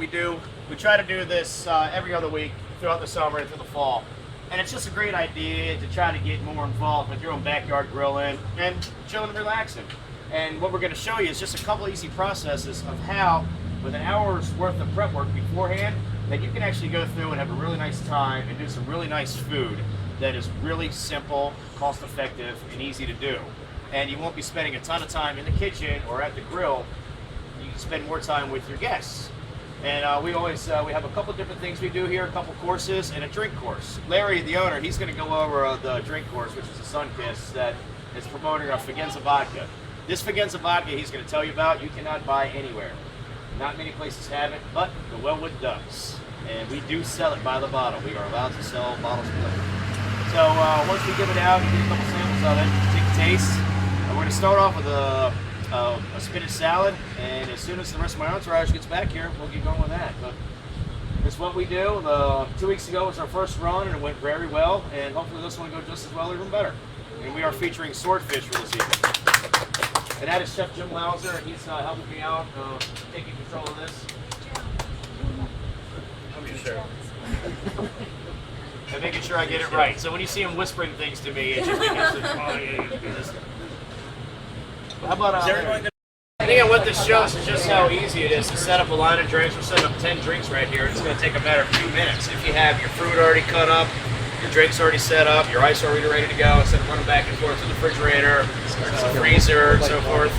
we do. We try to do this every other week throughout the summer and through the fall. And it's just a great idea to try to get more involved with your own backyard grilling and chilling and relaxing. And what we're going to show you is just a couple easy processes of how, with an hour's worth of prep work beforehand, that you can actually go through and have a really nice time and do some really nice food that is really simple, cost effective, and easy to do. And you won't be spending a ton of time in the kitchen or at the grill. You can spend more time with your guests. And we have a couple different things we do here, a couple courses and a drink course. Larry, the owner, he's going to go over the drink course, which is a Sunkiss that is promoting our Fagenza vodka. This Fagenza vodka he's going to tell you about, you cannot buy anywhere. Not many places have it, but the Wellwood does. And we do sell it by the bottle. We are allowed to sell bottles of liquor. So once we give it out, you get a couple samples of it, take a taste. We're going to start off with a spinach salad, and as soon as the rest of my entourage gets back here, we'll get going with that. But it's what we do. 2 weeks ago was our first run, and it went very well, and hopefully this one will go just as well or even better. And we are featuring swordfish for this evening. And that is Chef Jim Burnett. He's helping me out, taking control of this. Sure. And making sure I get it right. So when you see him whispering things to me, it's just because of, how about I think what this shows is just how easy it is to set up a line of drinks. We're setting up 10 drinks right here. It's going to take a matter of 2 minutes. If you have your fruit already cut up, your drinks already set up, your ice already ready to go, instead of running back and forth to the refrigerator, the freezer, and so forth.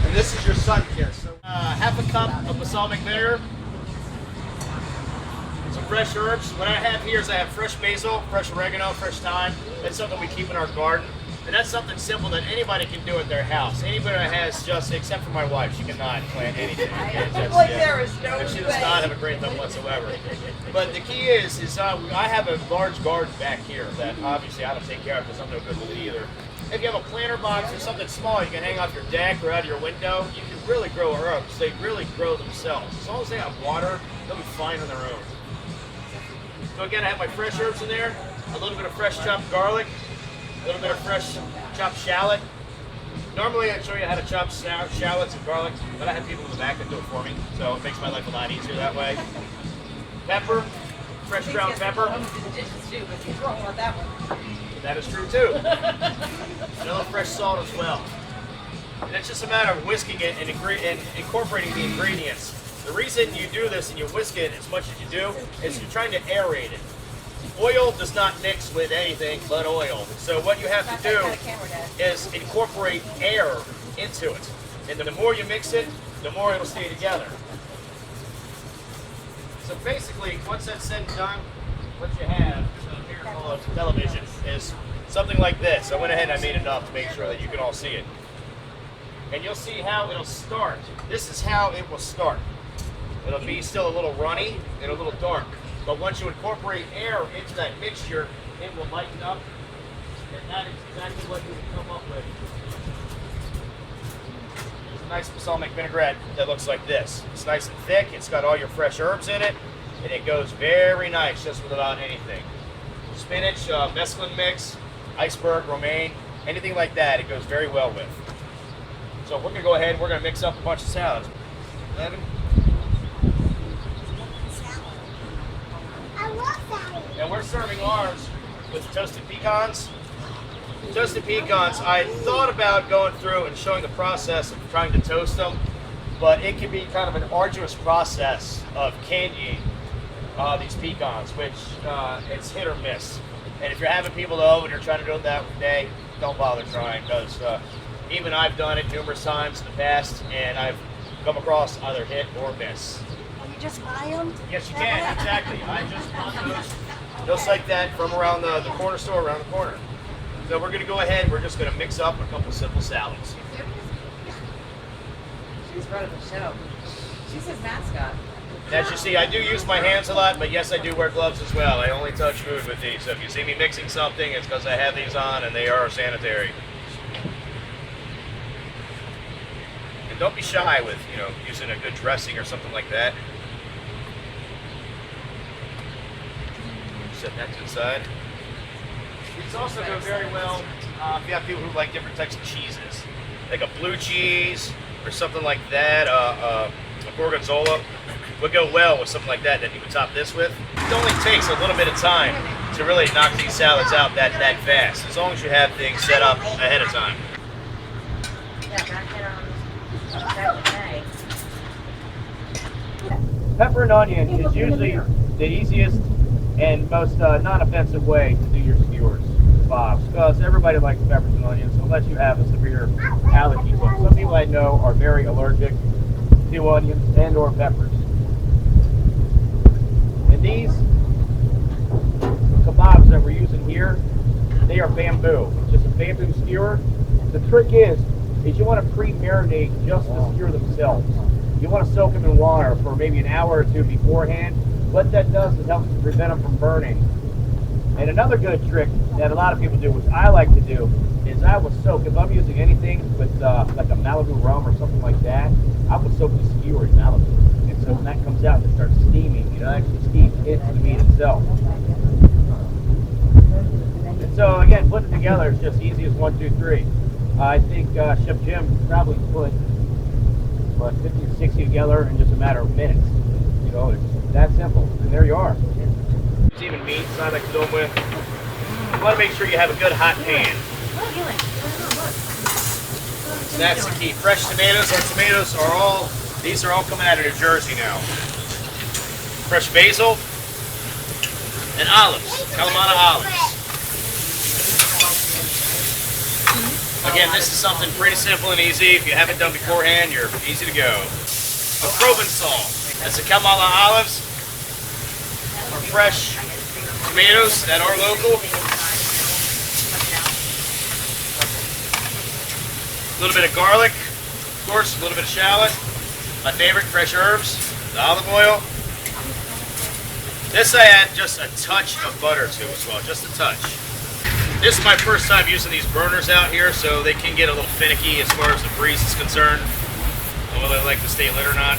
And this is your Sunkiss. So, half a cup of balsamic vinegar. Some fresh herbs. What I have here is I have fresh basil, fresh oregano, fresh thyme. That's something we keep in our garden. And that's something simple that anybody can do at their house. Anybody that has just, except for my wife, she cannot plant anything. There is no way. She does not have a great thumb whatsoever. But the key is I have a large garden back here that obviously I don't take care of because I'm no good with it either. If you have a planter box or something small you can hang off your deck or out of your window, you can really grow herbs. They really grow themselves. As long as they have water, they'll be fine on their own. So again, I have my fresh herbs in there, a little bit of fresh chopped garlic, a little bit of fresh chopped shallot. Normally I'd show you how to chop shallots and garlic, but I have people in the back that do it for me, so it makes my life a lot easier that way. Pepper, fresh ground pepper. That is true too. And a little fresh salt as well. And it's just a matter of whisking it and incorporating the ingredients. The reason you do this and you whisk it as much as you do is you're trying to aerate it. Oil does not mix with anything but oil. So what you have to do is incorporate air into it. And the more you mix it, the more it'll stay together. So basically, once that's said and done, what you have here on television is something like this. I went ahead and I made enough to make sure that you can all see it. And you'll see how it'll start. This is how it will start. It'll be still a little runny and a little dark. But once you incorporate air into that mixture, it will lighten up. And that is exactly what you will come up with. There's a nice balsamic vinaigrette that looks like this. It's nice and thick. It's got all your fresh herbs in it. And it goes very nice just with about anything. Spinach, mesclun mix, iceberg, romaine, anything like that, it goes very well with. So we're going to go ahead and we're going to mix up a bunch of salads. 11. And we're serving ours with toasted pecans. Toasted pecans, I thought about going through and showing the process of trying to toast them, but it can be kind of an arduous process of candying these pecans, which it's hit or miss. And if you're having people over and you're trying to do it that day, don't bother trying, because even I've done it numerous times in the past, and I've come across either hit or miss. You just buy them? Yes, you can, exactly. I just bought those just like that from around the corner store around the corner. So we're going to go ahead, we're just going to mix up a couple simple salads. She's running the show. She's his mascot. As you see, I do use my hands a lot, but yes, I do wear gloves as well. I only touch food with these. So if you see me mixing something, it's because I have these on and they are sanitary. And don't be shy with, using a good dressing or something like that. Set that to the side. These also go very well if you have people who like different types of cheeses, like a blue cheese or something like that, a gorgonzola. would go well with something like that you would top this with. It only takes a little bit of time to really knock these salads out that fast, as long as you have things set up ahead of time. Yeah, back in Pepper and onion is usually the easiest and most non-offensive way to do your skewers, Bob's, because everybody likes peppers and onions unless you have a severe allergy to them. Some people I know are very allergic to onions and or peppers. And these kabobs that we're using here, they are bamboo. It's just a bamboo skewer. The trick is you want to pre-marinate just the skewer themselves. You want to soak them in water for maybe an hour or two beforehand. What that does is helps to prevent them from burning. And another good trick that a lot of people do, which I like to do, is I will soak, if I'm using anything with like a Malibu rum or something like that, I will soak the skewer in Malibu. And so when that comes out, it starts steaming. You know, it actually steams into the meat itself. And so again, putting it together is just easy as 1, 2, 3. I think Chef Jim probably put 50 or 60 together in just a matter of minutes. You know, it's that simple. And there you are. There's even meats I like to do them with. You want to make sure you have a good hot pan. And that's the key. Fresh tomatoes. Our tomatoes are all, these are all coming out of New Jersey now. Fresh basil and olives. Kalamata olives. Again, this is something pretty simple and easy. If you haven't done beforehand, you're easy to go. A Provençal. That's the Kalamata olives. Our fresh tomatoes that are local. A little bit of garlic, of course, a little bit of shallot. My favorite, fresh herbs, the olive oil. This I add just a touch of butter to as well, just a touch. This is my first time using these burners out here, so they can get a little finicky as far as the breeze is concerned, whether they like to stay lit or not.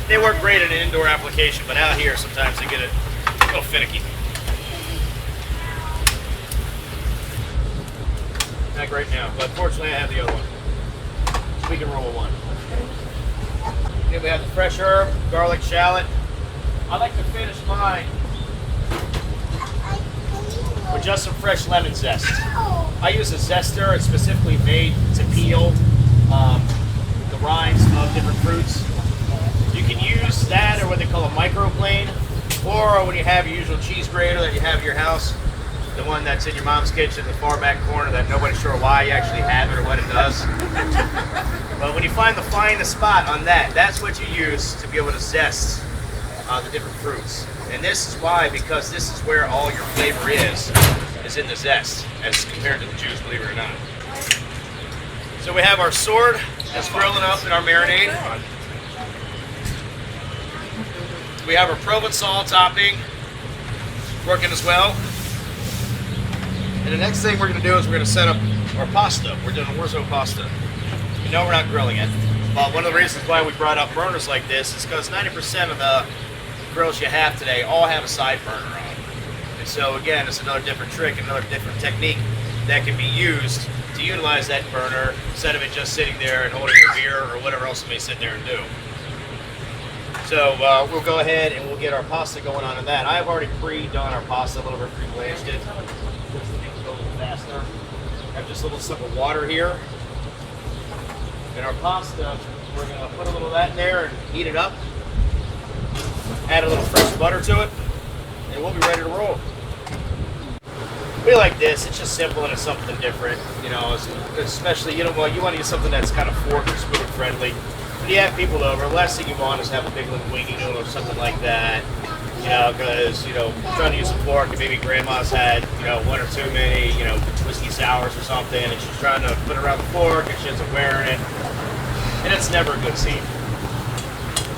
They work great in an indoor application, but out here sometimes they get a little finicky. Not great now, but fortunately I have the other one. So we can roll one. Here we have the fresh herb, garlic, shallot. I like to finish mine with just some fresh lemon zest. I use a zester. It's specifically made to peel the rinds of different fruits. You can use that or what they call a microplane, or when you have your usual cheese grater that you have at your house, the one that's in your mom's kitchen in the far back corner that nobody's sure why you actually have it or what it does. But when you find the spot on that, that's what you use to be able to zest the different fruits. And this is why, because this is where all your flavor is in the zest, as compared to the juice, believe it or not. So we have our sword that's grilling up in our marinade. We have our Provençal topping working as well. And the next thing we're going to do is we're going to set up our pasta. We're doing orzo pasta. You know we're not grilling it. But one of the reasons why we brought up burners like this is because 90% of the grills you have today all have a side burner on. And so again, it's another different trick, another different technique that can be used to utilize that burner instead of it just sitting there and holding your beer or whatever else you may sit there and do. So we'll go ahead and we'll get our pasta going on in that. I've already pre-done our pasta a little bit, pre-blanched it. Just to make it go a little faster. I have just a little sip of water here. And our pasta, we're going to put a little of that in there and heat it up. Add a little fresh butter to it, and we'll be ready to roll. We like this. It's just simple and it's something different. You know, especially, you want to use something that's kind of fork or spoon friendly. When you have people over, the last thing you want is have a big little wingy noodle or something like that. You know, because, trying to use a fork, and maybe grandma's had, one or too many, whiskey sours or something, and she's trying to put it around the fork and she ends up wearing it. And it's never a good scene.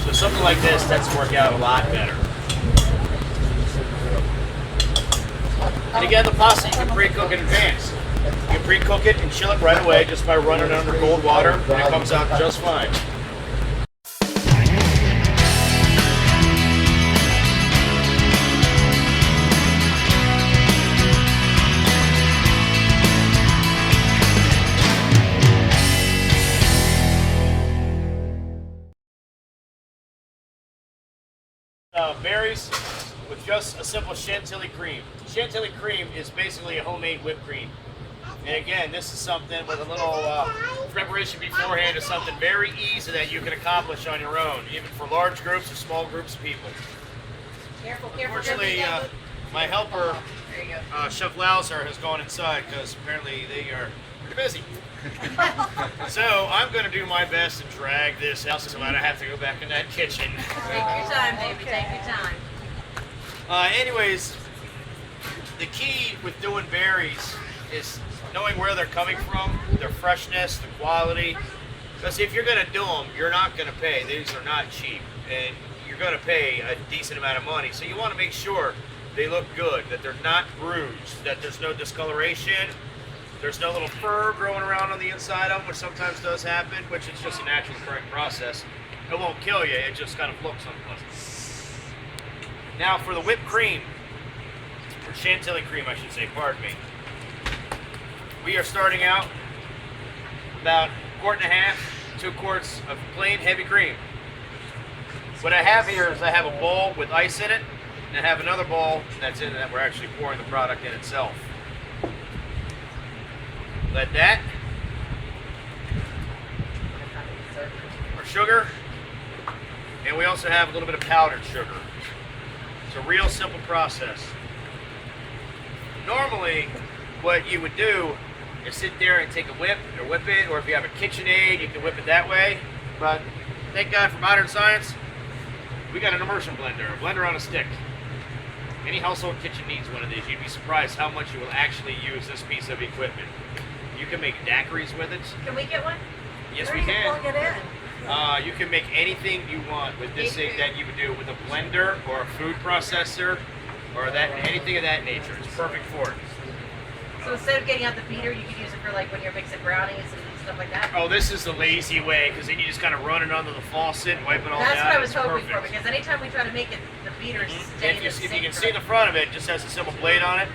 So something like this tends to work out a lot better. And again, the pasta you can pre-cook in advance. You can pre-cook it and chill it right away just by running it under cold water, and it comes out just fine. berries with just a simple chantilly cream. Chantilly cream is basically a homemade whipped cream. And again, this is something with a little preparation beforehand is something very easy that you can accomplish on your own, even for large groups or small groups of people. Careful, Unfortunately, my helper, Chef Louser, has gone inside because apparently they are pretty busy. So I'm going to do my best to drag this out so I don't have to go back in that kitchen. Take your time, baby. Take your time. Anyways, the key with doing berries is knowing where they're coming from, their freshness, the quality. Because if you're going to do them, you're not going to pay. These are not cheap. And you're going to pay a decent amount of money. So you want to make sure they look good, that they're not bruised, that there's no discoloration, there's no little fur growing around on the inside of them, which sometimes does happen, which is just a natural occurring process. It won't kill you, it just kind of looks unpleasant. Now for the whipped cream, or chantilly cream I should say, pardon me. We are starting out about 1.5 quarts, 2 quarts of plain heavy cream. What I have here is I have a bowl with ice in it, and I have another bowl that's in it that we're actually pouring the product in itself. Let that, our sugar, and we also have a little bit of powdered sugar. It's a real simple process. Normally, what you would do is sit there and take a whip it, or if you have a KitchenAid, you can whip it that way. But thank God for modern science, we got an immersion blender, a blender on a stick. Any household kitchen needs one of these. You'd be surprised how much you will actually use this piece of equipment. You can make daiquiris with it. Can we get one? Yes, we can. Plug it in. You can make anything you want with this thing that you would do with a blender or a food processor or anything of that nature. It's perfect for it. So instead of getting out the beater, you could use it for like when you're mixing brownies and stuff like that? Oh, this is the lazy way, because then you just kind of run it under the faucet and wipe it all down. That's what I was It's hoping perfect. for, because anytime we try to make it, the beater's And if you can see the front of it, it just has a simple blade on it.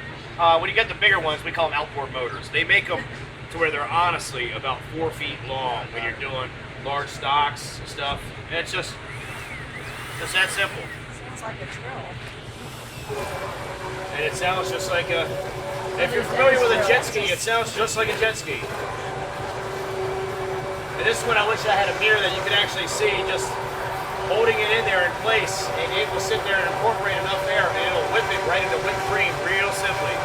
When you get the bigger ones, we call them outboard motors. They make them to where they're honestly about 4 feet long when you're doing large stocks and stuff. And it's just that simple. Sounds like a drill. And it sounds just like a, if you're familiar with a jet ski, it sounds just like a jet ski. And this one I wish I had a mirror that you could actually see just holding it in there in place, and it will sit there and incorporate enough air and it'll whip it right into whipped cream real simply.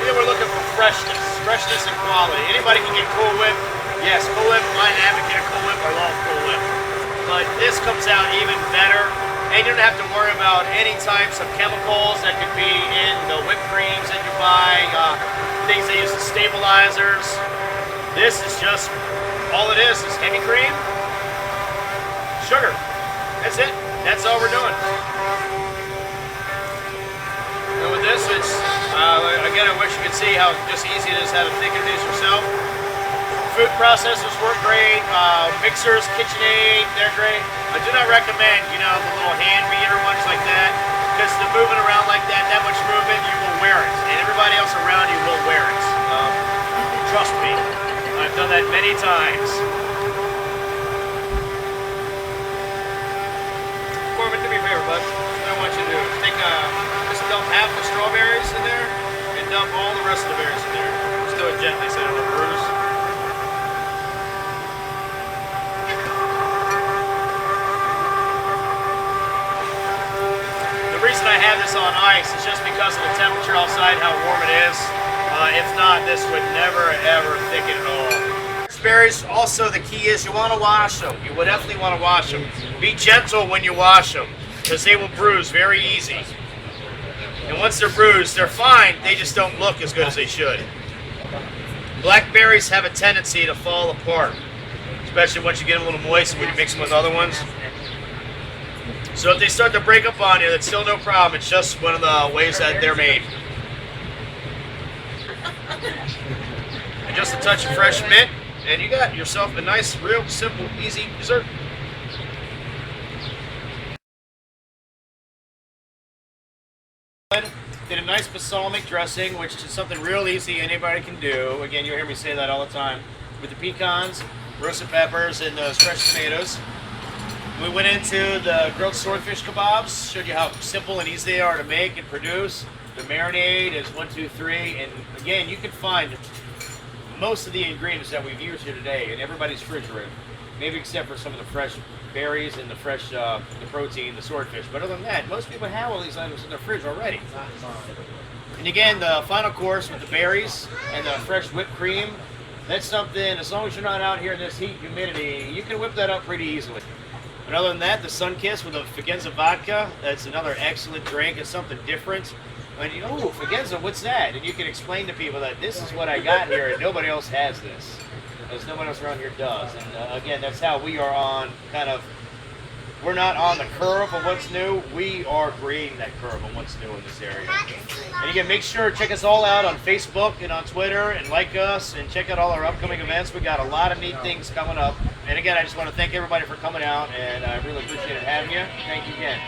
Here we're looking for freshness and quality. Anybody can get Cool Whip. Yes, Cool Whip, I'm an advocate of Cool Whip, I love Cool Whip. But this comes out even better, and you don't have to worry about any types of chemicals that could be in the whipped creams that you buy, things they use as stabilizers. This is just, all it is heavy cream, sugar. That's it. That's all we're doing. And with this, it's, again, I wish you could see how just easy it is how to thicken this yourself. Food processors work great. Mixers, KitchenAid, they're great. I do not recommend, the little hand beater ones like that, because the moving around like that much movement, you will wear it. And everybody else around you will wear it. Trust me. I've done that many times. Corbin, do me a favor, bud. What I want you to do is just dump half the strawberries in there and dump all the rest of the berries in there. Just do it gently so it don't bruise. The reason I have this on ice is just because of the temperature outside, how warm it is. If not, this would never ever thicken at all. Berries, also the key is you want to wash them. You would definitely want to wash them. Be gentle when you wash them, because they will bruise very easy. And once they're bruised, they're fine. They just don't look as good as they should. Blackberries have a tendency to fall apart, especially once you get them a little moist when you mix them with other ones. So if they start to break up on you, that's still no problem. It's just one of the ways that they're made. And just a touch of fresh mint, and you got yourself a nice, real simple, easy dessert. Did a nice balsamic dressing, which is something real easy anybody can do. Again, you'll hear me say that all the time. With the pecans, roasted peppers, and those fresh tomatoes. We went into the grilled swordfish kebabs, showed you how simple and easy they are to make and produce. The marinade is 1, 2, 3, and again, you can find most of the ingredients that we've used here today in everybody's refrigerator, maybe except for some of the fresh berries and the fresh the protein, the swordfish. But other than that, most people have all these items in their fridge already. And again, the final course with the berries and the fresh whipped cream, that's something, as long as you're not out here in this heat and humidity, you can whip that up pretty easily. But other than that, the Sunkiss with the Fagenza vodka, that's another excellent drink. It's something different. And you know, oh, Fagenza, what's that? And you can explain to people that this is what I got here and nobody else has this. Because nobody else around here does. And again, that's how we are on we're not on the curve of what's new. We are creating that curve on what's new in this area. And again, make sure to check us all out on Facebook and on Twitter and like us and check out all our upcoming events. We got a lot of neat things coming up. And again, I just want to thank everybody for coming out, and I really appreciate having you. Thank you again.